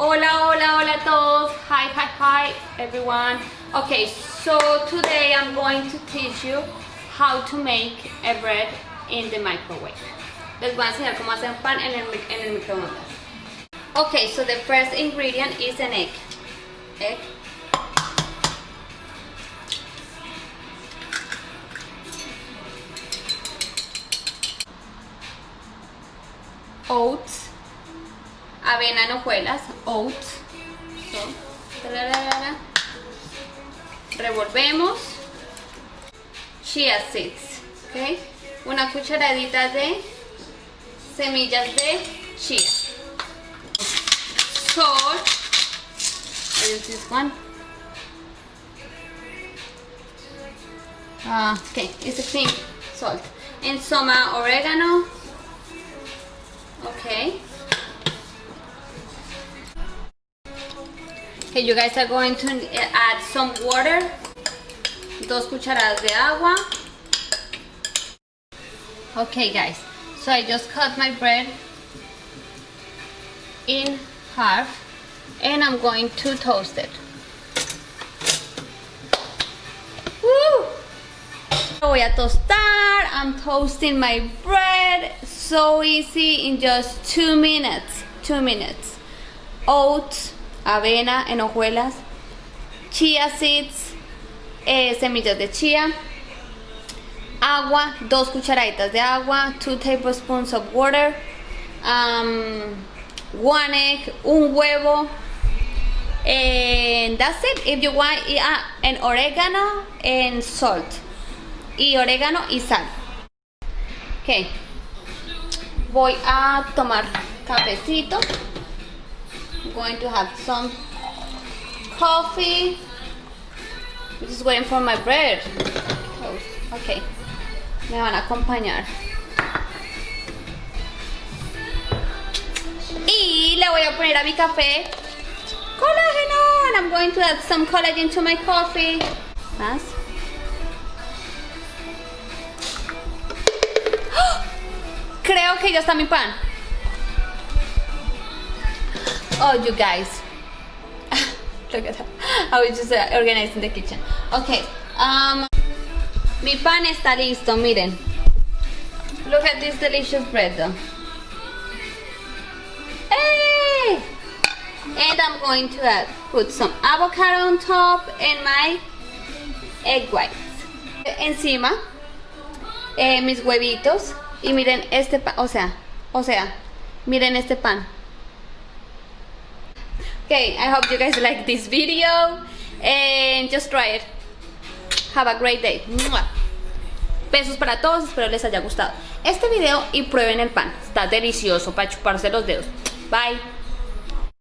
Hola, hola, hola a todos. Hi everyone. Okay, so today I'm going to teach you how to make a bread in the microwave. Les voy a enseñar cómo hacer pan en el microhondas. Okay, so the first ingredient is an egg. Oats, avena en hojuelas, oats. Revolvemos. Chia seeds, ¿okay? Una cucharadita de semillas de chia. Salt. I use this one. Okay, it's a pink salt. And some oregano. Okay. Okay, you guys are going to add some water. 2 cucharadas de agua. Okay, guys. So I just cut my bread in half and I'm going to toast it. Woo! Lo voy a tostar. I'm toasting my bread. So easy in just 2 minutes. 2 minutes. Oats, avena en hojuelas, chia seeds, semillas de chia, agua, 2 cucharaditas de agua, 2 tablespoons of water, 1 egg, un huevo, and that's it. If you want, and oregano and salt, y oregano y sal. Okay. Voy a tomar cafecito. I'm going to have some coffee. I'm just waiting for my bread. Okay. Me van a acompañar. Y le voy a poner a mi café colágeno. And I'm going to add some collagen to my coffee. Más. Creo que ya está mi pan. Oh, you guys. Look at that. I was just organizing the kitchen. Okay. Mi pan está listo, miren. Look at this delicious bread though. Hey! And I'm going to put some avocado on top and my egg whites. Encima, mis huevitos. Y miren este pan, o sea, miren este pan. Okay, I hope you guys like this video and just try it. Have a great day. Besos para todos, espero les haya gustado este video y prueben el pan. Está delicioso para chuparse los dedos. Bye.